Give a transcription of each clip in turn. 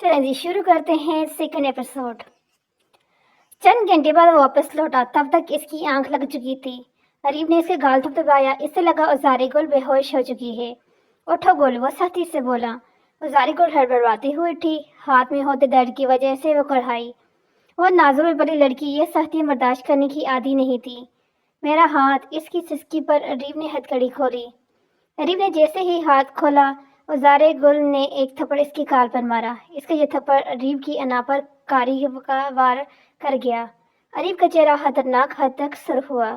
चलें जी, शुरू करते हैं सेकंड एपिसोड। चंद घंटे बाद वो वापस लौटा। तब तक इसकी आंख लग चुकी थी। अरीब ने इसके गाल थपथपाया। इससे लगा उजारी गुल बेहोश हो चुकी है। उठो गुल, वो सख्ती से बोला। उजारी गुल हड़बड़ाती हुई उठी। हाथ में होते दर्द की वजह से वो कढ़ाई। वो नाजुक में पली लड़की ये सख्ती बर्दाश्त करने की आदी नहीं थी। मेरा हाथ, इसकी सिसकी पर अरीब ने हथकड़ी खोली। अरीब ने जैसे ही हाथ खोला, उजारे गुल ने एक थप्पड़ इसकी गाल पर मारा। इसका यह थप्पड़ अरीब की अना पर कारी का वार कर गया। अरीब का चेहरा खतरनाक हद तक सुर्ख हुआ।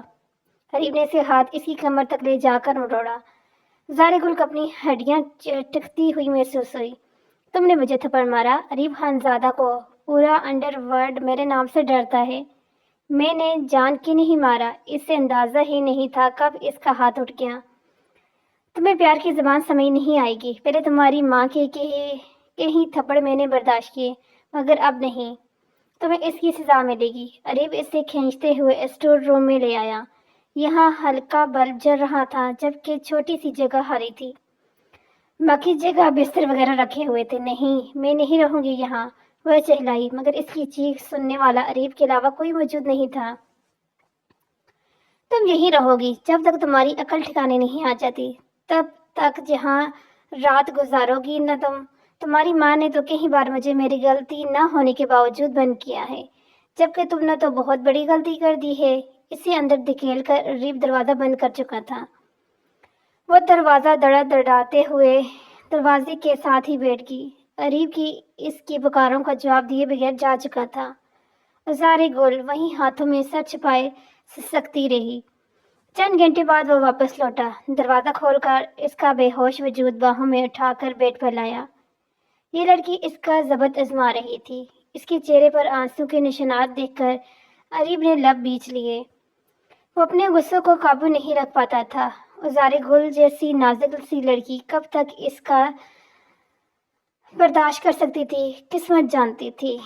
अरीब ने इसे हाथ इसकी कमर तक ले जाकर मरोड़ा। उजारे गुल को अपनी हड्डियां चटकती हुई महसूस हुई। तुमने मुझे थप्पड़ मारा? अरीब खानजादा को पूरा अंडरवर्ल्ड मेरे नाम से डरता है। मैंने जान के नहीं मारा। इससे अंदाजा ही नहीं था कब इसका हाथ उठ गया। तुम्हें प्यार की ज़बान समझ नहीं आएगी। पहले तुम्हारी माँ के ही थप्पड़ मैंने बर्दाश्त किए, मगर अब नहीं। तुम्हें इसकी सज़ा मिलेगी। अरीब इसे खींचते हुए स्टोर रूम में ले आया। यहाँ हल्का बल्ब जल रहा था, जबकि छोटी सी जगह हरी थी। बाकी जगह बिस्तर वगैरह रखे हुए थे। नहीं, मैं नहीं रहूंगी यहाँ, वह चिल्लाई, मगर इसकी चीख सुनने वाला अरीब के अलावा कोई मौजूद नहीं था। तुम यहीं रहोगी जब तक तुम्हारी अकल ठिकाने नहीं आ जाती। तब तक जहाँ रात गुजारोगी न तुम्हारी माँ ने तो कई बार मुझे मेरी गलती न होने के बावजूद बंद किया है, जबकि तुमने तो बहुत बड़ी गलती कर दी है। इसे अंदर धकेल कर अरीब दरवाज़ा बंद कर चुका था। वह दरवाज़ा धड़ाते हुए दरवाजे के साथ ही बैठ गई। अरीब की इसकी पुकारों का जवाब दिए बगैर जा चुका था। उजारे गुल वहीं हाथों में सर छिपाए सिसकती रही। चंद घंटे बाद वो वापस लौटा। दरवाज़ा खोलकर इसका बेहोश वजूद बाहों में उठाकर बेड पर लाया। ये लड़की इसका ज़ब्त आजमा रही थी। इसके चेहरे पर आंसू के निशानात देखकर अरीब ने लब बीच लिए। वो अपने गुस्से को काबू नहीं रख पाता था। उजारे गुल जैसी नाजुक सी लड़की कब तक इसका बर्दाश्त कर सकती थी, किस्मत जानती थी।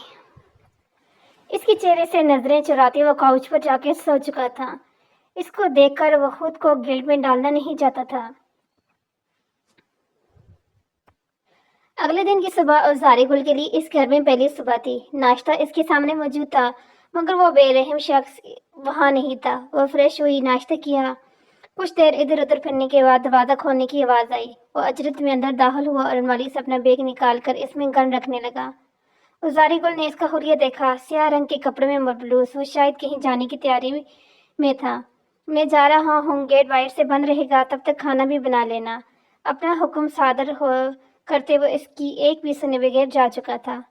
इसके चेहरे से नजरें चुराते वो काउच पर जाकर सो चुका था। इसको देखकर वो खुद को गिल्ट में डालना नहीं चाहता था। अगले दिन की सुबह उजारी गुल के लिए इस घर में पहली सुबह थी। नाश्ता इसके सामने मौजूद था, मगर वो बेरहम शख्स वहाँ नहीं था। वो फ्रेश हुई, नाश्ता किया। कुछ देर इधर उधर फिरने के बाद दरवाज़ा खोलने की आवाज़ आई। वो अजरत में अंदर दाखिल हुआ और अलमारी से अपना बैग निकाल कर इसमें गन रखने लगा। उजारी गुल ने इसका हुलिया देखा। स्याह रंग के कपड़े में मलबूस, वो शायद कहीं जाने की तैयारी में था। मैं जा रहा हूँ, गेट बाहर से बंद रहेगा, तब तक खाना भी बना लेना। अपना हुक्म सादर हो करते हुए इसकी एक भी सुने बगैर जा चुका था।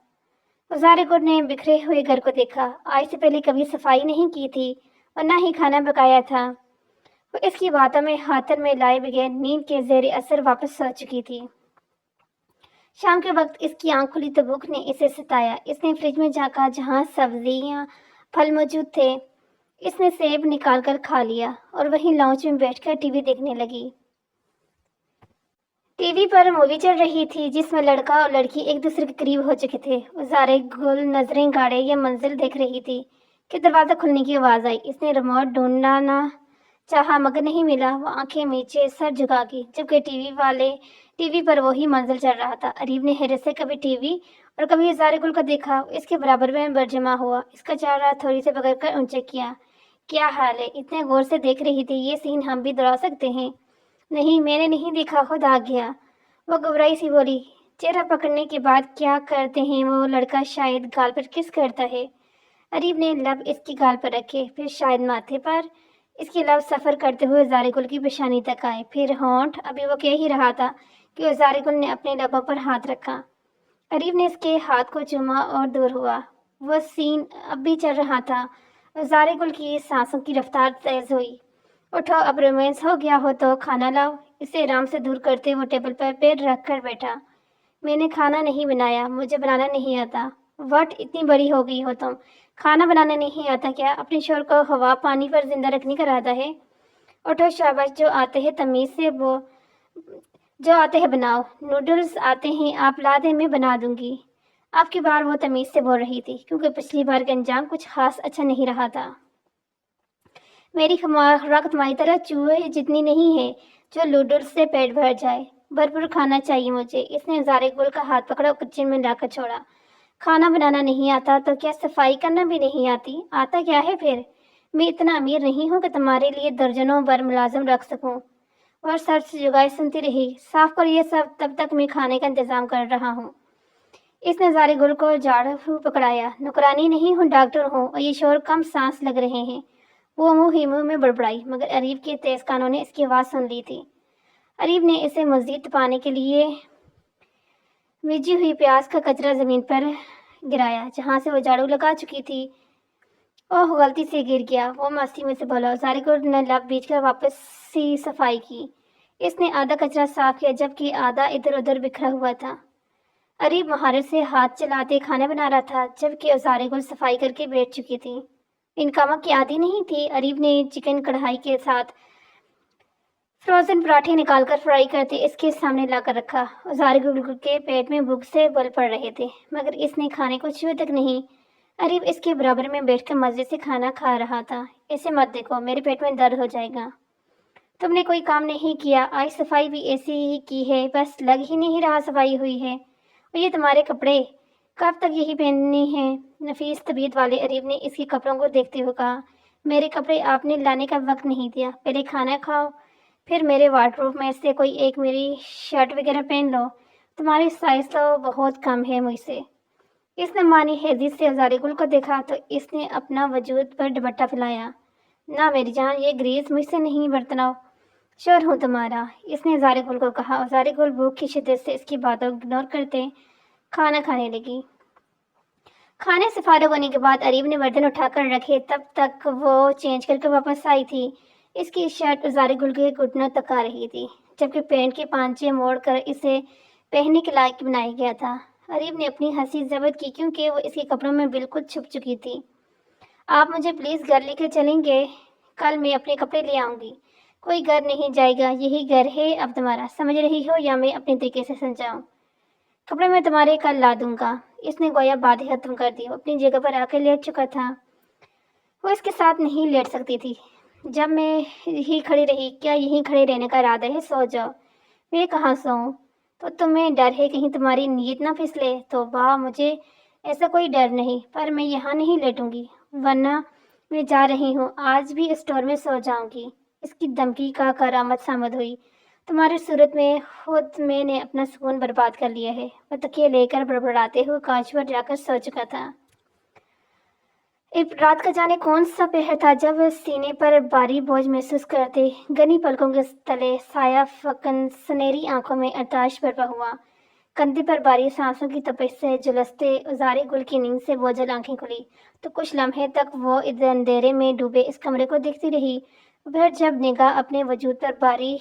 उजारी गुल ने बिखरे हुए घर को देखा। आज से पहले कभी सफाई नहीं की थी और न ही खाना पकाया था। वो इसकी बातों में हाथन में लाए बगैर नींद के जेर असर वापस सो चुकी थी। शाम के वक्त इसकी आंख खुली तो भूख ने इसे सताया। इसने फ्रिज में झांका, जहाँ सब्जियां फल मौजूद थे। इसने सेब निकाल कर खा लिया और वहीं लाउंज में बैठकर टीवी देखने लगी। टीवी पर मूवी चल रही थी जिसमें लड़का और लड़की एक दूसरे के करीब हो चुके थे। उजारे गुल नजरें गाड़े ये मंजिल देख रही थी कि दरवाज़ा खुलने की आवाज़ आई। इसने रिमोट ढूंढना ना चाहा, मगर नहीं मिला। वो आंखें नीचे सर झुका गई, जबकि टीवी पर वही मंजिल चल रहा था। अरीब ने हैरत से कभी टीवी और कभी उजारे गुल को देखा। इसके बराबर में बरजमा हुआ, इसका चेहरा थोड़ी से पकड़कर ऊंचा किया। क्या हाल है? इतने गौर से देख रही थी। ये सीन हम भी दोहरा सकते हैं। नहीं, मैंने नहीं देखा, खुद आ गया। वो घबराई सी बोली। चेहरा पकड़ने के बाद क्या करते हैं वो लड़का? शायद गाल पर किस करता है। अरीब ने लब इसकी गाल पर रखे, फिर शायद माथे पर। इसके लब सफ़र करते हुए उजारे गुल की पेशानी तक आए, फिर होंठ। अभी वो कह ही रहा था कि उजारे गुल ने अपने लबों पर हाथ रखा। अरीब ने इसके हाथ को चूमा और दूर हुआ। वह सीन अब भी चल रहा था। उजारे गुल की सांसों की रफ्तार तेज हुई। उठो, अब रोमांस हो गया हो तो खाना लाओ। इसे आराम से दूर करते वो टेबल पर पैर रख कर बैठा। मैंने खाना नहीं बनाया, मुझे बनाना नहीं आता। वट, इतनी बड़ी हो गई हो तुम, खाना बनाना नहीं आता क्या? अपने शोर को हवा पानी पर जिंदा रखने का इरादा है? उठो, शाबाश, जो आते हैं तमीज से वो जो आते हैं बनाओ। नूडल्स आते हैं, आप ला दें, मैं बना दूंगी। आपकी बार वो तमीज से बोल रही थी, क्योंकि पिछली बार का अंजाम कुछ खास अच्छा नहीं रहा था। मेरी खुराक तुम्हारी तरह चूहे जितनी नहीं है जो नूडल्स से पेट भर जाए। भरपूर खाना चाहिए मुझे। इसने ज़ारे गुल का हाथ पकड़ा और किचन में लाकर छोड़ा। खाना बनाना नहीं आता तो क्या सफाई करना भी नहीं आती? आता क्या है फिर? मैं इतना अमीर नहीं हूँ कि तुम्हारे लिए दर्जनों बर मुलाजिम रख सकूं। और सर से जुगाई सुनती रही, साफ कर ये सब, तब तक मैं खाने का इंतजाम कर रहा हूँ। इसने ज़ारे गुल को झाड़ू पकड़ाया। नौकरानी नहीं हूँ, डॉक्टर हूँ, और ये शोर कम सांस लग रहे हैं। वो मुंह ही मुंह में बड़बड़ाई, मगर अरीब के तेज कानों ने इसकी आवाज़ सुन ली थी। अरीब ने इसे मज़ीद तपाने के लिए भिजी हुई प्याज का कचरा ज़मीन पर गिराया, जहाँ से वो झाड़ू लगा चुकी थी। ओह, गलती से गिर गया, वो मस्ती में से बोला। ज़ारे गुल ने लब बीच कर वापस सी सफाई की। इसने आधा कचरा साफ किया, जबकि आधा इधर उधर बिखरा हुआ था। अरीब महारत से हाथ चलाते खाना बना रहा था, जबकि ज़ारे गुल सफाई करके बैठ चुकी थी। इन कामों की आदी नहीं थी। अरीब ने चिकन कढ़ाई के साथ फ्रोजन पराठे निकालकर फ्राई करते इसके सामने लाकर रखा। ज़ारे गुल के पेट में भूख से बल पड़ रहे थे, मगर इसने खाने को छुए तक नहीं। अरीब इसके बराबर में बैठकर मजे से खाना खा रहा था। इसे मत देखो, मेरे पेट में दर्द हो जाएगा। तुमने कोई काम नहीं किया, आज सफाई भी ऐसी ही की है, बस लग ही नहीं रहा सफाई हुई है। और ये तुम्हारे कपड़े कब तक यही पहनने हैं? नफीस तबीयत वाले अरीब ने इसके कपड़ों को देखते हुए कहा, मेरे कपड़े आपने लाने का वक्त नहीं दिया। पहले खाना खाओ, फिर मेरे वार्डरोब में से कोई एक मेरी शर्ट वगैरह पहन लो। तुम्हारी साइज तो बहुत कम है मुझसे। इसने मानी हैजियत से ज़ारे गुल को देखा तो इसने अपना वजूद पर दुपट्टा फैलाया। ना मेरी जान, ये ग्रीस मुझसे नहीं बरतना, श्योर हूँ तुम्हारा, इसने ज़ारे गुल को कहा। और ज़ारे गुल भूख की शिद्दत से इसकी बातों को इग्नोर करते खाना खाने लगी। खाने से फारिग होने के बाद अरीब ने बर्तन उठाकर रखे, तब तक वो चेंज करके वापस आई थी। इसकी शर्ट ज़ारे गुल के घुटनों तक आ रही थी, जबकि पैंट के पांचे मोड़कर इसे पहनने के लायक बनाया गया था। अरीब ने अपनी हंसी जब्त की, क्योंकि वो इसके कपड़ों में बिल्कुल छुप चुकी थी। आप मुझे प्लीज़ घर लेकर चलेंगे? कल मैं अपने कपड़े ले आऊँगी। कोई घर नहीं जाएगा, यही घर है अब तुम्हारा, समझ रही हो, या मैं अपने तरीके से समझाऊँ? कपड़े मैं तुम्हारे कल ला दूंगा। इसने गोया बात ही खत्म कर दी। वो अपनी जगह पर आकर लेट चुका था। वो इसके साथ नहीं लेट सकती थी। जब मैं यहीं खड़ी रही, क्या यहीं खड़े रहने का इरादा है? सो जाओ। मैं कहाँ सोऊं? तो तुम्हें डर है कहीं तुम्हारी नीयत ना फिसले? तो वाह, मुझे ऐसा कोई डर नहीं, पर मैं यहाँ नहीं लेटूंगी, वरना मैं जा रही हूँ, आज भी स्टोर में सो जाऊंगी। इसकी धमकी का करामत सामद हुई। तुम्हारी सूरत में खुद मैंने अपना सुकून बर्बाद कर लिया है। वह तकिए लेकर बड़बड़ाते हुए कांच पर जाकर सो चुका था। एक रात का जाने कौन सा पहर था, जब वह सीने पर भारी बोझ महसूस करते। घनी पलकों के तले साया फकन, सुनहरी आंखों में अरताश बरपा हुआ। कंधे पर भारी सांसों की तपिश से झुलसते ज़ारे गुल की नींद से बोझल आंखें खुली तो कुछ लम्हे तक वो इधर अंधेरे में डूबे इस कमरे को देखती रही। फिर जब निगाह अपने वजूद पर भारी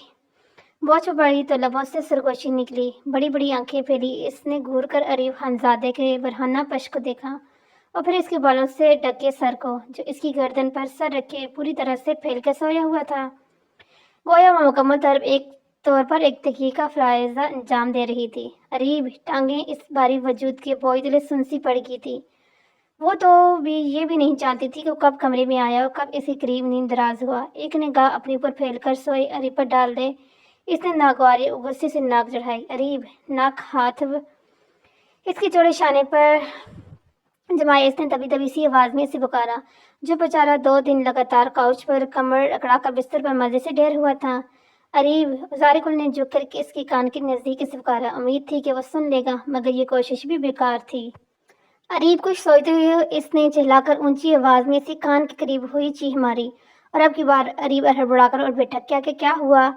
बोझ पर पड़ी तो लबों से सरगोशी निकली, बड़ी बड़ी आंखें फैली। इसने घूर कर अरीब खानजादे के बरहाना पश को देखा, और फिर इसके बालों से ढके सर को, जो इसकी गर्दन पर सर रखे पूरी तरह से फैल कर सोया हुआ था। गोया वो मुकम्मल तौर पर एक तकिए का फ़राइज़ अंजाम दे रही थी। अरीब टांगें इस भारी वजूद के बोझ तले सुनसी पड़ गई थी। वो तो भी ये भी नहीं जानती थी कि वो कब कमरे में आया और कब इसके करीब नींद दराज हुआ। एक निगाह अपने ऊपर फैल कर सोए अरीब पर डाल दे, इसने नागवारी गुस्से से नाक चढ़ाई। अरीब, नाक हाथ इसके चौड़े शाने पर जमाए इसने दबी दबी सी आवाज़ में इसे पुकारा, जो बेचारा 2 दिन लगातार काउच पर कमर अकड़ा कर बिस्तर पर मजे से ढेर हुआ था। अरीब, ज़ारे गुल ने झुक करके इसके कान के नज़दीक इसे पुकारा। उम्मीद थी कि वह सुन लेगा, मगर ये कोशिश भी बेकार थी। अरीब कुछ सोचते हुए इसने चिल्लाकर ऊंची आवाज़ में इसे कान के करीब हुई चीख मारी, और अब की बार अरीब हड़बड़ाकर उठ बैठा। क्या हुआ?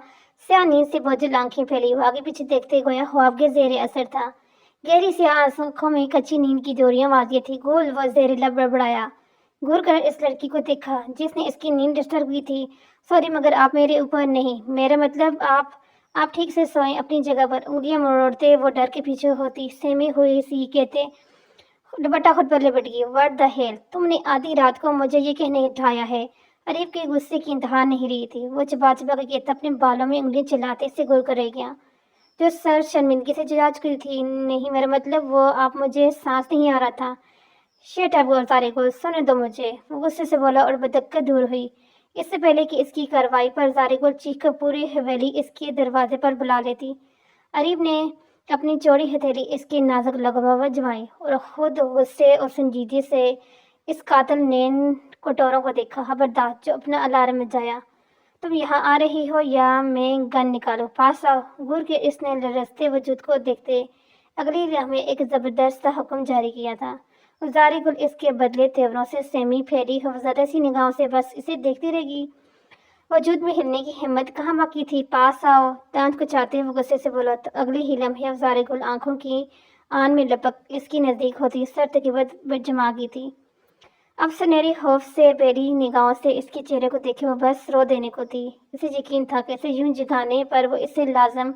स्या नींद से बोझल आंखें फैली, वो आगे पीछे देखते गोया ख्वाब के जेर असर था। गहरी सी आंखों में कच्ची नींद की डोरियां वाजिया थी। गोल व जहरीला बड़बड़ाया। घूर कर इस लड़की को देखा जिसने इसकी नींद डिस्टर्ब की थी। सॉरी, मगर आप मेरे ऊपर नहीं, मेरा मतलब आप ठीक से सोएं अपनी जगह पर। उंगलियां मरोड़ते वो डर के पीछे होती, सहमे हुए सी कहते। दुपट्टा खुद पर लिपट गई। व्हाट द हेल, तुमने आधी रात को मुझे ये कहने उठाया है? अरीब के गुस्से की इंतहा नहीं रही थी। वो चबा चबा कर कहता, अपने बालों में उंगलियां चलाते से घूर कर रह गया, जो सर शर्मिंदगी से जांच की थी। नहीं, मेरा मतलब वो आप मुझे सांस नहीं आ रहा था। शेट अप ज़ारे गुल, सुन दो मुझे, वो गुस्से से बोला और बदक्कर दूर हुई। इससे पहले कि इसकी कार्रवाई पर ज़ारे गुल चीख कर पूरी हवेली इसके दरवाजे पर बुला लेती। अरीब ने अपनी चौड़ी हथेली इसकी नाजुक लगों पर जमाई और खुद गुस्से और संजीदगी से इस कातिल ने कटोरों को देखा। खबरदार, जो अपना अलार्म बजाया, तुम यहाँ आ रही हो या मैं गन निकालूं? पास आओ। घूर के इसने लरजते वजूद को देखते अगली लम्हे एक जबरदस्त हुक्म जारी किया था। गुजारी गुल इसके बदले तेवरों से सेमी फेरी खौफजदा सी निगाहों से बस इसे देखती रहेगी। वजूद में हिलने की हिम्मत कहाँ बाकी थी। पास आओ, दांत कुचाते हुए गुस्से से बोला तो अगले ही लम्हे अफजारी गुल आंखों की आन में लपक इसकी नज़दीक होती सर तकीबत जमा गई थी। अब सुनहरी खौफ से बेरी निगाहों से इसके चेहरे को देखे वो बस रो देने को थी। इसे यकीन था कि इसे यूं जगाने पर वो इसे लाजम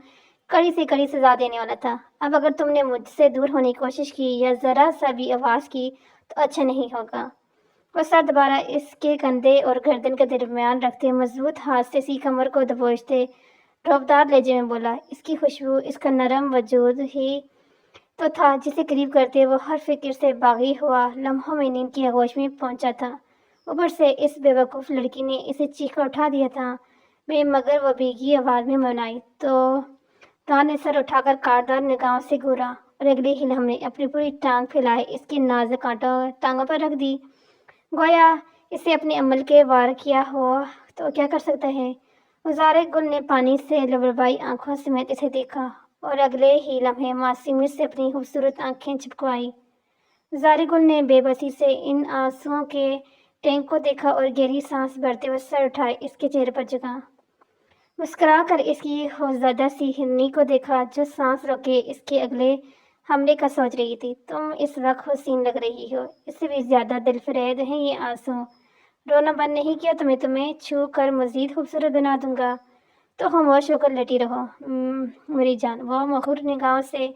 कड़ी से कड़ी सजा देने वाला था। अब अगर तुमने मुझसे दूर होने की कोशिश की या ज़रा सा भी आवाज़ की तो अच्छा नहीं होगा। वो सर दोबारा इसके कंधे और गर्दन के दरमियान रखते मजबूत हाथ से इसकी कमर को दबोचते रौबदार लहजे में बोला। इसकी खुशबू, इसका नरम वजूद ही तो था जिसे करीब करते वो हर फिक्र से बागी हुआ लम्हों में नींद की आगोश में पहुंचा था। ऊपर से इस बेवकूफ़ लड़की ने इसे चीख कर उठा दिया था। मगर वो भीगी आवाज़ में मनाई तो दान ने सर उठाकर कारदार निगाहों से घूरा और अगले ही लम्हे अपनी पूरी टांग फैलाए इसके नाजुक कांटों टांगों पर रख दी। गोया इसे अपने अमल के वार किया हो तो क्या कर सकता है। गुजारे गुल ने पानी से लबरबाई आंखों समेत इसे देखा और अगले ही लम्हे मासूमियत से अपनी खूबसूरत आंखें चिपकवाई। गुजारे गुल ने बेबसी से इन आंसुओं के टैंक को देखा और गहरी सांस भरते हुए सर उठाए इसके चेहरे पर जगा। मुस्कुरा कर इसकी खौफजदा सी हिरनी को देखा जो सांस रोके इसके अगले हमले का सोच रही थी। तुम इस वक्त हसीन लग रही हो, इससे भी ज़्यादा दिलफरेब हैं ये आंसू। रोना बंद नहीं किया तो मैं तुम्हें छू कर मज़ीद खूबसूरत बना दूंगा। तो खामोश होकर लेटी रहो मेरी जान। वो मखूर निगाहों से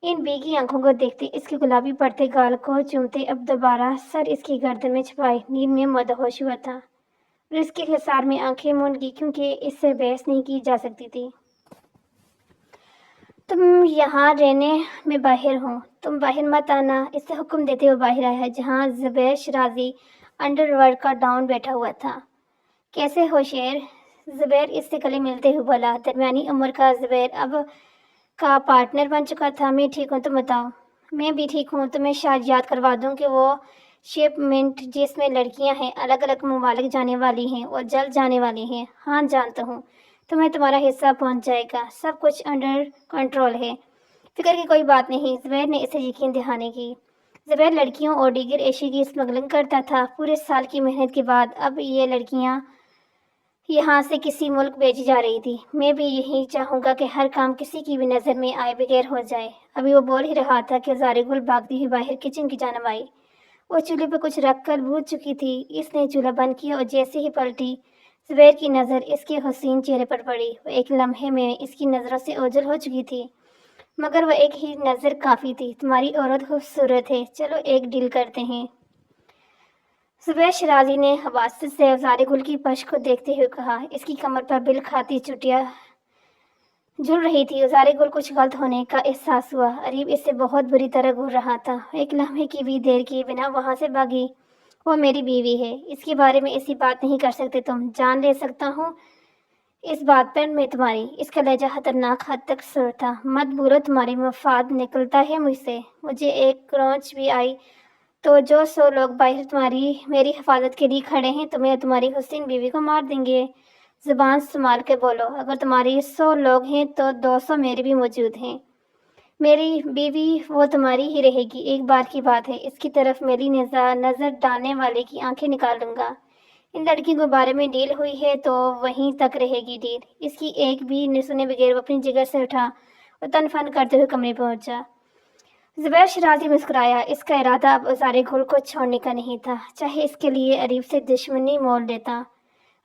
इन भीगी आंखों को देखती इसके गुलाबी पड़ते गाल को चूमते अब दोबारा सर इसकी गर्दन में छुपाए नींद में मदहोश हुआ था और इसके हिसार में आंखें मूंद गई क्योंकि इससे बहस नहीं की जा सकती थी। तुम यहाँ रहने में बाहर हो, तुम बाहर मत आना, इससे हुक्म देते हुए बाहर आया जहाँ ज़ुबैर शराजी अंडरवर्ल्ड का डाउन बैठा हुआ था। कैसे हो शेर? ज़ुबैर इससे गले मिलते हुए बोला। दरमियानी उम्र का ज़ुबैर अब का पार्टनर बन चुका था। मैं ठीक हूँ, तुम बताओ? मैं भी ठीक हूँ। तुम्हें शायद याद करवा दूँ कि वो शिपमेंट जिसमें लड़कियाँ हैं अलग अलग ममालिक जाने वाली हैं और जल्द जाने वाली हैं। हाँ जानता हूँ, तुम्हें तुम्हारा हिस्सा पहुँच जाएगा, सब कुछ अंडर कंट्रोल है, फिक्र की कोई बात नहीं। ज़ुबैर ने इसे यकीन दिलाने की। ज़ुबैर लड़कियों और दीगर एशिया की स्मगलिंग करता था। पूरे साल की मेहनत के बाद अब ये लड़कियाँ यहाँ से किसी मुल्क भेजी जा रही थी। मैं भी यही चाहूँगा कि हर काम किसी की भी नज़र में आए बगैर हो जाए। अभी वो बोल ही रहा था कि ज़ारिगुल भागती हुई बाहर किचन की जानब आई। वो चूल्हे पर कुछ रख कर भूल चुकी थी। इसने चूल्हा बंद किया और जैसे ही पलटी ज़ुबैर की नज़र इसके हसीन चेहरे पर पड़ी। वो एक लम्हे में इसकी नज़रों से ओझल हो चुकी थी, मगर वह एक ही नज़र काफ़ी थी। तुम्हारी औरत खूबसूरत है, चलो एक डील करते हैं। ज़ुबैर शराजी ने हवास से ज़ारिगुल की पश्क को देखते हुए कहा। इसकी कमर पर बिल खाती चुटिया झूल रही थी। ज़ारिगुल कुछ गलत होने का एहसास हुआ। अरीब इससे बहुत बुरी तरह घूर रहा था। एक लम्हे की भी देर किए बिना वहाँ से भागी। वो मेरी बीवी है, इसके बारे में ऐसी बात नहीं कर सकते तुम। जान ले सकता हूँ इस बात पर मैं तुम्हारी। इसका लहजा खतरनाक हद तक सुर था। मत भूलो तुम्हारी मफाद निकलता है मुझसे। मुझे एक क्रोच भी आई तो जो 100 लोग बाहर तुम्हारी मेरी हिफाजत के लिए खड़े हैं तुम्हें और तुम्हारी हुसैन बीवी को मार देंगे। ज़ुबान संभाल के बोलो। अगर तुम्हारी 100 लोग हैं तो 200 मेरे भी मौजूद हैं। मेरी बीवी वो तुम्हारी ही रहेगी। एक बार की बात है, इसकी तरफ मेरी नज़र डालने वाले की आंखें निकाल दूंगा। इन लड़की के बारे में डील हुई है तो वहीं तक रहेगी डील। इसकी एक भी न सुने बगैर वो अपनी जगह से उठा और तन फन करते हुए कमरे पहुंचा। ज़ुबैर शराजी मुस्कुराया। इसका इरादा अब ज़ारिगुल को छोड़ने का नहीं था, चाहे इसके लिए अरीब से दुश्मनी मोल लेता।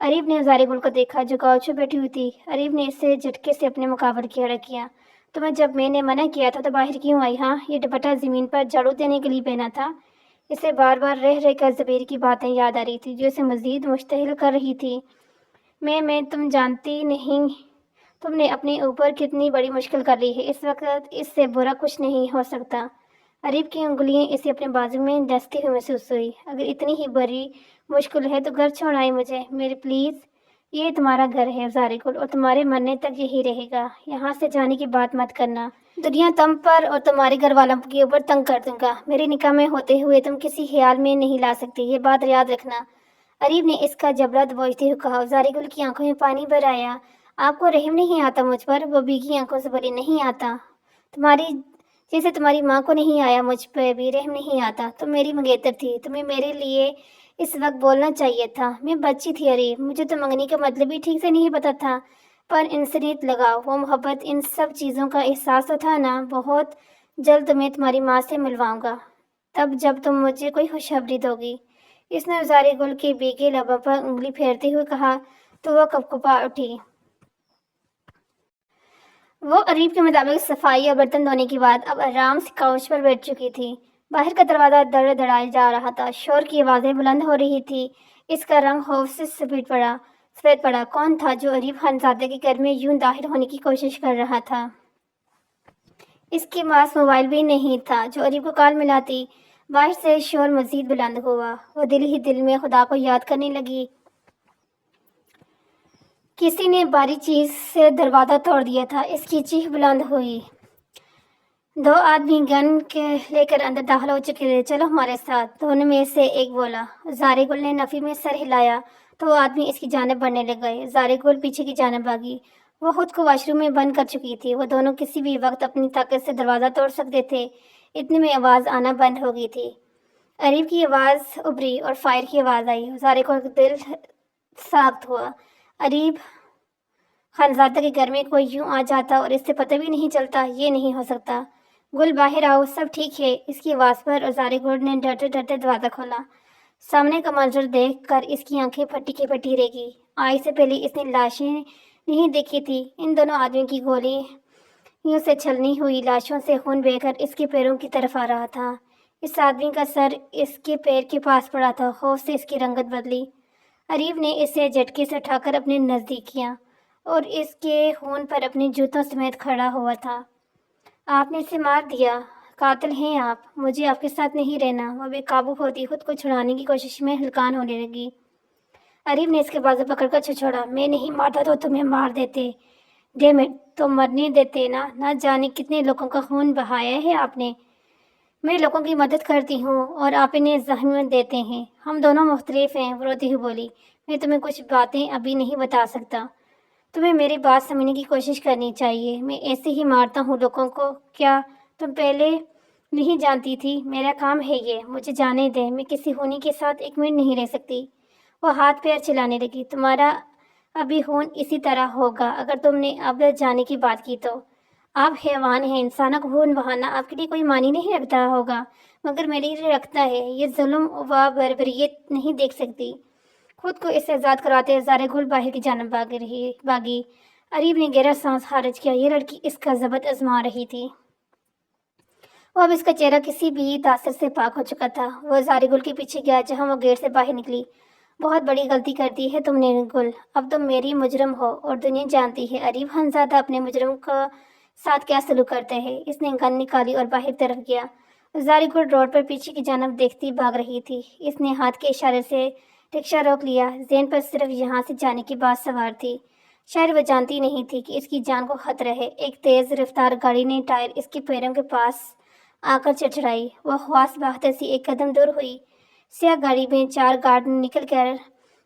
अरीब ने ज़ारिगुल को देखा जो काउच पर बैठी हुई थी। अरीब ने इसे झटके से अपने मुकाबले खड़ा किया। तुम्हें जब मैंने मना किया था तो बाहर क्यों आई? हाँ, ये दुपट्टा ज़मीन पर झाड़ू देने के लिए पहना था। इसे बार बार रह रहकर ज़ुबैर की बातें याद आ रही थी जो इसे मज़ीद मुश्तहिल कर रही थी। तुम जानती नहीं तुमने अपने ऊपर कितनी बड़ी मुश्किल कर ली है। इस वक्त इससे बुरा कुछ नहीं हो सकता। अरीब की उंगलियां इसे अपने बाजू में डसती हुई महसूस हुई। अगर इतनी ही बड़ी मुश्किल है तो घर छोड़ आए मुझे मेरे प्लीज़। یہ تمہارا گھر ہے زارے گل، اور تمہارے مرنے تک یہی رہے گا۔ یہاں سے جانے کی بات مت کرنا۔ دنیا تم پر اور تمہارے گھر والوں کے اوپر تنگ کر دوں گا۔ میرے نکاح میں ہوتے ہوئے تم کسی خیال میں نہیں لا سکتے، یہ بات یاد رکھنا۔ عریب نے اس کا جبڑا دبوچتے ہوئے کہا۔ زارے گل کی آنکھوں میں پانی بھر آیا۔ آپ کو رحم نہیں آتا مجھ پر؟ وہ بھیگی آنکھوں سے بولی، نہیں آتا۔ جیسے تمہاری ماں کو نہیں آیا، مجھ پہ بھی رحم نہیں آتا۔ تم میری منگیتر تھی، تمہیں میرے لیے اس وقت بولنا چاہیے تھا۔ میں بچی تھی عریب، مجھے تو منگنی کا مطلب بھی ٹھیک سے نہیں پتا تھا، پر انسانیت لگاؤ، وہ محبت، ان سب چیزوں کا احساس تو تھا نا۔ بہت جلد تمہیں تمہاری ماں سے ملواؤں گا، تب جب تم مجھے کوئی خوشخبری دوگی۔ اس نے زارے گل کے بھیگے لبوں پر انگلی پھیرتے ہوئے کہا تو وہ کپکپا اٹھی۔ وہ عریب کے مطابق صفائی اور برتن دھونے کے بعد اب آرام سے کاؤچ پر بیٹھ چکی تھی۔ باہر کا دروازہ دڑ دڑائے جا رہا تھا، شور کی آوازیں بلند ہو رہی تھی۔ اس کا رنگ خوف سے سفید پڑا۔ کون تھا جو عریب خانزادہ کے گھر میں یوں داخل ہونے کی کوشش کر رہا تھا؟ اس کے پاس موبائل بھی نہیں تھا جو عریب کو کال ملاتی۔ باہر سے شور مزید بلند ہوا۔ وہ دل ہی دل میں خدا کو یاد کرنے لگی۔ کسی نے باری چیز سے دروازہ توڑ دیا تھا، اس کی چیخ بلند ہوئی۔ دو آدمی گن لے کر اندر داخل ہو چکے تھے۔ چلو ہمارے ساتھ، دونوں میں سے ایک بولا۔ زارے گل نے نفی میں سر ہلایا تو وہ آدمی اس کی جانب بڑھنے لگ گئے۔ زارے گل پیچھے کی جانب بھاگی۔ وہ خود کو واش روم میں بند کر چکی تھی۔ وہ دونوں کسی بھی وقت اپنی طاقت سے دروازہ توڑ سکتے تھے۔ اتنے میں آواز آنا بند ہو گئی تھی۔ عریب کی آواز ابھری اور فائر کی آواز آئی۔ زارے کو دل سخت ہوا۔ عریب خانزادہ کے گھر میں کوئی یوں آ جاتا اور اس سے پتہ بھی نہیں چلتا، یہ نہیں ہو سکتا۔ گل باہر آؤ، سب ٹھیک ہے؟ اس کی آواز پر اور زارے گل نے ڈرتے ڈرتے دروازہ کھولا۔ سامنے کا منظر دیکھ کر اس کی آنکھیں پھٹی کی پھٹی رہ گئی۔ آج سے پہلے اس نے لاشیں نہیں دیکھی تھی۔ ان دونوں آدمیوں کی گولیوں سے چھلنی ہوئی لاشوں سے خون بہہ کر اس کے پیروں کی طرف آ رہا تھا۔ اس آدمی کا سر اس کے پیر کے پاس پڑا تھا۔ خوف سے اس کی رنگت بدلی۔ عریب نے اسے جھٹکے سے اٹھا کر اپنے نزدیک کیا اور اس کے خون پر اپنے جوتوں سمیت کھڑا ہوا تھا۔ آپ نے اسے مار دیا، قاتل ہیں آپ، مجھے آپ کے ساتھ نہیں رہنا۔ وہ بے قابو ہوتی خود کو چھڑانے کی کوشش میں ہلکان ہونے لگی۔ عریب نے اس کے بازو پکڑ کر چھڑا۔ میں نہیں مارتا تو تمہیں مار دیتے، ڈیمٹ، تو مرنے دیتے نا۔ نہ جانے کتنے لوگوں کا خون بہایا ہے آپ نے۔ میں لوگوں کی مدد کرتی ہوں اور آپ انہیں زحمت دیتے ہیں۔ ہم دونوں مختلف ہیں، وہ روتی ہوئی بولی۔ میں تمہیں کچھ باتیں ابھی نہیں بتا سکتا، تمہیں میری بات سمجھنے کی کوشش کرنی چاہیے۔ میں ایسے ہی مارتا ہوں لوگوں کو، کیا تم پہلے نہیں جانتی تھی؟ میرا کام ہے یہ، مجھے جانے دیں، میں کسی ہونی کے ساتھ ایک منٹ نہیں رہ سکتی۔ وہ ہاتھ پیر چلانے لگی۔ تمہارا ابھی خون اسی طرح ہوگا اگر تم نے اب جانے کی بات کی تو۔ آپ حیوان ہیں، انسانوں کو خون بہانا آپ کے لیے کوئی معنی نہیں رکھتا ہوگا، مگر میرے لیے رکھتا ہے۔ یہ ظلم و بربریت نہیں دیکھ سکتی۔ خود کو اس سے آزاد کراتے زارے گل باہر کی جانب بھاگی۔ عریب نے گہرا سانس خارج کیا۔ یہ لڑکی اس کا ضبط آزما رہی تھی۔ وہ اب اس کا چہرہ کسی بھی تاثر سے پاک ہو چکا تھا۔ وہ زارے گل کے پیچھے گیا جہاں وہ گیٹ سے باہر نکلی۔ بہت بڑی غلطی کر دی ہے تم نے گل، اب تم میری مجرم ہو اور دنیا جانتی ہے عریب خانزادہ اپنے مجرم کا ساتھ کیا سلوک کرتے ہیں۔ اس نے گن نکالی اور باہر طرف گیا۔ زارے گل روڈ پر پیچھے کی جانب دیکھتی بھاگ رہی تھی۔ اس نے ہاتھ کے اشارے سے رکشہ روک لیا۔ ذہن پر صرف یہاں سے جانے کی بات سوار تھی۔ شاید وہ جانتی نہیں تھی کہ اس کی جان کو خطرہ ہے۔ ایک تیز رفتار گاڑی نے ٹائر اس کے پیروں کے پاس آ کر چڑچڑائی۔ وہ خواص باختر سی ایک قدم دور ہوئی۔ سیاہ گاڑی میں 4 گارڈ نکل کر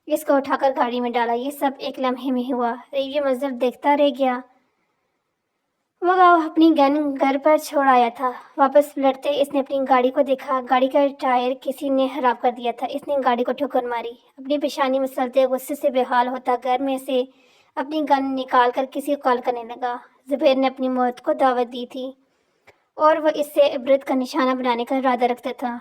اس کو اٹھا کر گاڑی میں ڈالا۔ یہ سب ایک لمحے میں ہوا۔ ریو یہ منظر دیکھتا رہ گیا۔ وہ اپنی گن گھر پر چھوڑ آیا تھا۔ واپس پلٹتے اس نے اپنی گاڑی کو دیکھا۔ گاڑی کا ٹائر کسی نے خراب کر دیا تھا۔ اس نے گاڑی کو ٹھوکر ماری۔ اپنی پیشانی مسلتے غصے سے بے حال ہوتا گھر میں سے اپنی گن نکال کر کسی کو کال کرنے لگا۔ زبیر نے اپنی موت کو دعوت دی تھی اور وہ اس سے عبرت کا نشانہ بنانے کا ارادہ رکھتا تھا۔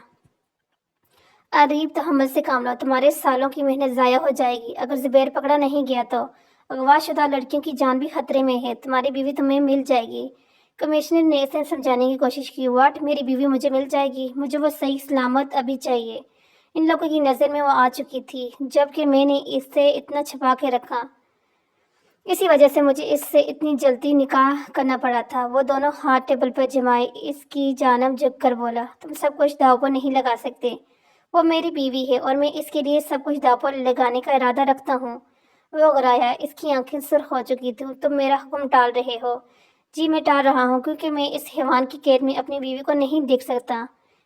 عریب تحمل سے کام لو، تمہارے سالوں کی محنت ضائع ہو جائے گی اگر زبیر پکڑا نہیں گیا تو۔ اغوا شدہ لڑکیوں کی جان بھی خطرے میں ہے۔ تمہاری بیوی تمہیں مل جائے گی۔ کمشنر نے اسے سمجھانے کی کوشش کی۔ واٹ، میری بیوی مجھے مل جائے گی؟ مجھے وہ صحیح سلامت ابھی چاہیے۔ ان لوگوں کی نظر میں وہ آ چکی تھی جبکہ میں نے اسے اتنا چھپا کے رکھا۔ اسی وجہ سے مجھے اس سے اتنی جلدی نکاح کرنا پڑا تھا۔ وہ دونوں ہاتھ ٹیبل پر جمائے اس کی جانب جھک کر بولا، تم سب کچھ داؤ پر نہیں لگا سکتے۔ وہ میری بیوی ہے اور میں اس کے لیے سب کچھ داؤ پر لگانے کا ارادہ رکھتا ہوں۔ وہ غرایا، اس کی آنکھیں سرخ ہو چکی تھیں۔ تم میرا حکم ٹال رہے ہو؟ جی میں ٹال رہا ہوں کیونکہ میں اس حیوان کی قید میں اپنی بیوی کو نہیں دیکھ سکتا۔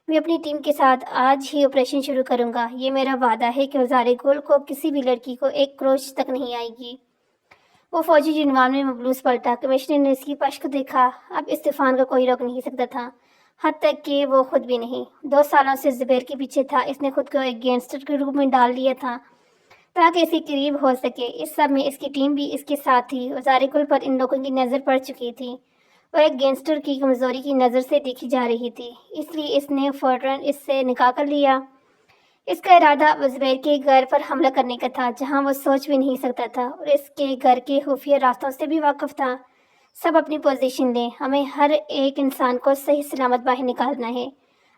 میں اپنی ٹیم کے ساتھ آج ہی آپریشن شروع کروں گا۔ یہ میرا وعدہ ہے کہ وزارِ گل کو کسی بھی لڑکی کو ایک کروچ تک نہیں آئے گی۔ وہ فوجی یونیفارم میں ملبوس پلٹا۔ کمشنر نے اس کی پشت کو دیکھا۔ اب اس طوفان کو کوئی روک نہیں سکتا تھا، حد تک کہ وہ خود بھی نہیں۔ 2 سالوں سے زبیر کے پیچھے تھا۔ اس نے خود کو ایک گینگسٹر کے روپ میں ڈال لیا تھا تاکہ اس کے قریب ہو سکے۔ اس سب میں اس کی ٹیم بھی اس کے ساتھ تھی۔ وزارِ گل پر ان لوگوں کی نظر پڑ چکی تھی۔ وہ ایک گینگسٹر کی کمزوری کی نظر سے دیکھی جا رہی تھی، اس لیے اس نے فوراً اس سے نکاح کر لیا۔ اس کا ارادہ زبیر کے گھر پر حملہ کرنے کا تھا، جہاں وہ سوچ بھی نہیں سکتا تھا، اور اس کے گھر کے خفیہ راستوں سے بھی واقف تھا۔ سب اپنی پوزیشن لیں، ہمیں ہر ایک انسان کو صحیح سلامت باہر نکالنا ہے۔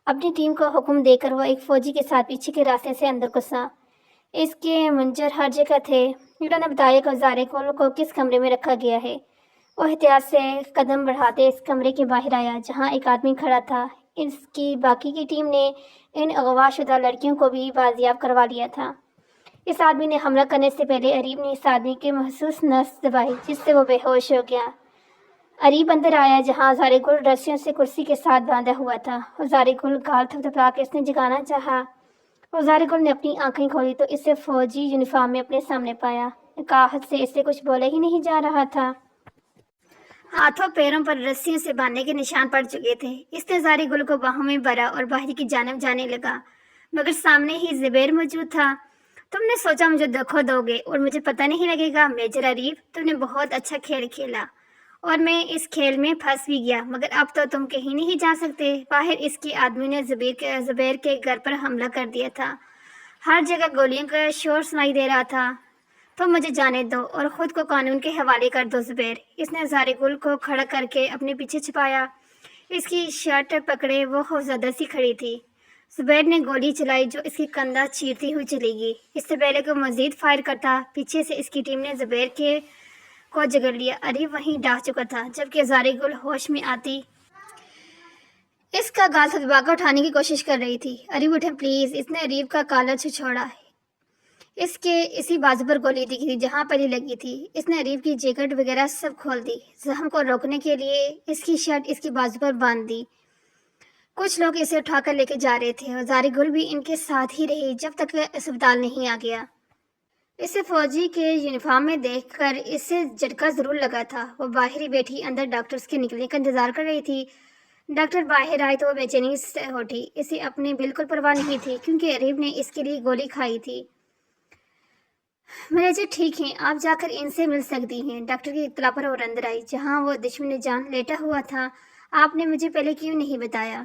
اپنی ٹیم کو حکم دے کر وہ ایک فوجی کے ساتھ پیچھے کے راستے سے اندر گھسا۔ اس کے منجر ہر جگہ تھے۔ انہوں نے بتایا کہ وزارِ گل کو کس کمرے میں رکھا گیا ہے۔ وہ احتیاط سے قدم بڑھاتے اس کمرے کے باہر آیا، جہاں ایک آدمی کھڑا تھا۔ اس کی باقی کی ٹیم نے ان اغوا شدہ لڑکیوں کو بھی بازیاب کروا لیا تھا۔ اس آدمی نے حملہ کرنے سے پہلے اریب نے اس آدمی کے محسوس نس دبائی، جس سے وہ بے ہوش ہو گیا۔ اریب اندر آیا، جہاں وزارِ گل رسیوں سے کرسی کے ساتھ باندھا ہوا تھا۔ وزارِ گل گال تھپتھپا کے اس نے جگانا چاہا۔ وزارِ گل نے اپنی آنکھیں کھولی تو اسے فوجی یونیفارم میں اپنے سامنے پایا۔ نکاحت سے اسے کچھ بولا ہی نہیں جا رہا تھا۔ ہاتھوں پیروں پر رسیوں سے باندھنے کے نشان پڑ چکے تھے۔ اس نے وزارِ گل کو باہوں میں بھرا اور باہر کی جانب جانے لگا، مگر سامنے ہی زبیر موجود تھا۔ تم نے سوچا مجھے دھوکہ دو گے اور مجھے پتہ نہیں لگے گا؟ میجر اریب، تم نے بہت اچھا کھیل کھیلا اور میں اس کھیل میں پھنس بھی گیا، مگر اب تو تم کہیں نہیں جا سکتے۔ باہر اس کی آدمی نے زبیر کے گھر پر حملہ کر دیا تھا۔ ہر جگہ گولیوں کا شور سنائی دے رہا تھا۔ تم مجھے جانے دو اور خود کو قانون کے حوالے کر دو زبیر۔ اس نے وزارِ گل کو کھڑا کر کے اپنے پیچھے چھپایا۔ اس کی شرٹ پکڑے وہ خوفزدہ سی کھڑی تھی۔ زبیر نے گولی چلائی جو اس کی کندھا چیرتی ہوئی چلی گئی۔ اس سے پہلے کہ مزید فائر کرتا، پیچھے سے اس کی ٹیم نے زبیر کو جگڑ لیا۔ اریب وہیں ڈاہ چکا تھا، جبکہ وزارِ گل ہوش میں آتی اس کا گال تھپتھپا کر اٹھانے کی کوشش کر رہی تھی۔ اریب اٹھیں پلیز۔ اس نے اریب کا کالر چھوڑا۔ اس کے اسی بازو پر گولی دکھی تھی جہاں پہلے لگی تھی۔ اس نے اریب کی جیکٹ وغیرہ سب کھول دی۔ زخم کو روکنے کے لیے اس کی شرٹ اس کی بازو پر باندھ دی۔ کچھ لوگ اسے اٹھا کر لے کے جا رہے تھے۔ وزارِ گل بھی ان کے ساتھ ہی رہی جب تک وہ اسپتال نہیں آ گیا۔ اسے فوجی کے یونیفارم میں دیکھ کر اسے جھٹکا ضرور لگا تھا۔ وہ باہر ہی بیٹھی اندر ڈاکٹرز کے نکلنے کا انتظار کر رہی تھی۔ ڈاکٹر باہر آئے تو وہ بے چینی سے اٹھی۔ اسے اپنی بالکل پرواہ نہیں تھی کیونکہ اریب نے اس کے لیے گولی کھائی تھی۔ مینیجر ٹھیک ہیں، آپ جا کر ان سے مل سکتی ہیں۔ ڈاکٹر کی اطلاع پر اور اندر آئی، جہاں وہ دشمن جان لیٹا ہوا تھا۔ آپ نے مجھے پہلے کیوں نہیں بتایا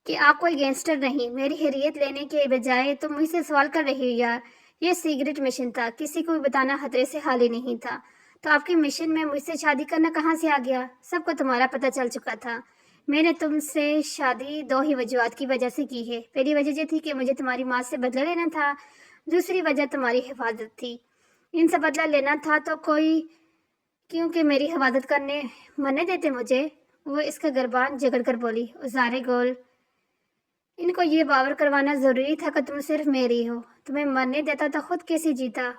کہ آپ کوئی گینگسٹر نہیں؟ میری حیثیت لینے کے بجائے تم مجھ سے سوال کر رہی ہو یار۔ یہ سیکرٹ مشن تھا، کسی کو بھی بتانا خطرے سے خالی نہیں تھا۔ تو آپ کے مشن میں مجھ سے شادی کرنا کہاں سے آ گیا؟ سب کو تمہارا پتہ چل چکا تھا۔ میں نے تم سے شادی 2 ہی وجوہات کی وجہ سے کی ہے۔ پہلی وجہ یہ تھی کہ مجھے تمہاری ماں سے بدلہ لینا تھا، دوسری وجہ تمہاری حفاظت تھی۔ ان سے بدلہ لینا تھا تو کوئی کیونکہ میری حفاظت کرنے مرنے دیتے مجھے؟ وہ اس کا گربان جگڑ کر بولی۔ وزارِ گل، ان کو یہ باور کروانا ضروری تھا کہ تم صرف میری ہو۔ تمہیں مرنے دیتا تو خود کیسے جیتا؟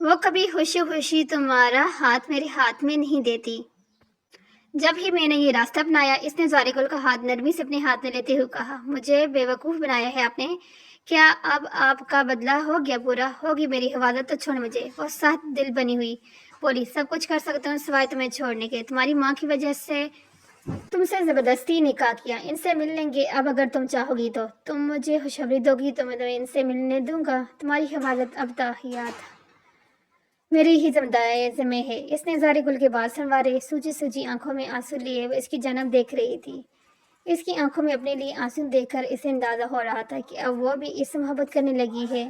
وہ کبھی خوشی خوشی تمہارا ہاتھ میرے ہاتھ میں نہیں دیتی۔ جب ہی میں نے یہ راستہ اپنایا، اس نے وزارِ گل کا ہاتھ نرمی سے اپنے ہاتھ میں لیتے ہوئے کہا، مجھے بے وقوف بنایا ہے آپ نے۔ کیا اب آپ کا بدلہ ہو گیا پورا؟ ہوگی میری حفاظت تو چھوڑ مجھے۔ وہ سخت دل بنی ہوئی بولی، سب کچھ کر سکتا ہوں سوائے تمہیں چھوڑنے کے۔ تمہاری ماں کی وجہ سے تم سے زبردستی نکاح کیا، ان سے مل لیں گے اب اگر تم چاہو گی تو۔ تم مجھے خوشخبری دو گی تو میں تمہیں ان سے ملنے دوں گا۔ تمہاری حفاظت اب تاحیات میری ہی ذمہ ہے۔ اس نے وزارِ گل کے بال سنوارے، سوجی سوجی آنکھوں میں آنسو لیے وہ اس کی جانب دیکھ رہی تھی۔ اس کی آنکھوں میں اپنے لیے آنسو دیکھ کر اسے اندازہ ہو رہا تھا کہ اب وہ بھی اس سے محبت کرنے لگی ہے۔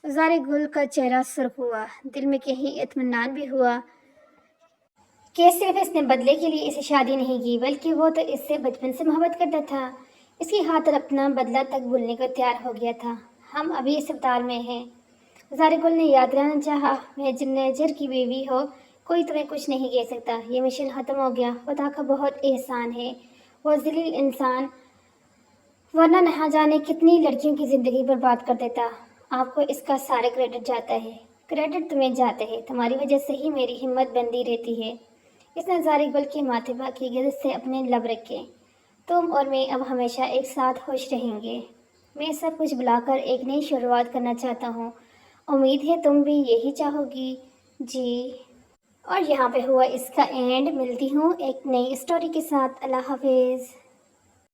وزارِ گل کا چہرہ سرخ ہوا، دل میں کہیں اطمینان بھی ہوا کہ صرف اس نے بدلے کے لیے اسے شادی نہیں کی، بلکہ وہ تو اس سے بچپن سے محبت کرتا تھا۔ اس کی خاطر اپنا بدلہ تک بھولنے کو تیار ہو گیا تھا۔ ہم ابھی اسپتال میں ہیں۔ وزارِ گل نے یاد دلانا چاہا، مینیجر کی بیوی ہو، کوئی تمہیں کچھ نہیں کہہ سکتا۔ یہ مشن ختم ہو گیا، خدا کا بہت احسان ہے۔ وہ ذلیل انسان ورنہ نہ جانے کتنی لڑکیوں کی زندگی برباد کر دیتا۔ آپ کو اس کا سارا کریڈٹ جاتا ہے۔ क्रेडिट तुम्हें जाते हैं, तुम्हारी वजह से ही मेरी हिम्मत बंदी रहती है। इसने जारी गुल के माथे बाकी गिरद से अपने लब रखे। तुम और मैं अब हमेशा एक साथ खुश रहेंगे। मैं सब कुछ भुलाकर एक नई शुरुआत करना चाहता हूँ। उम्मीद है तुम भी यही चाहोगी। जी। और यहाँ पे हुआ इसका एंड। मिलती हूँ एक नई स्टोरी के साथ। अल्लाह हाफिज़।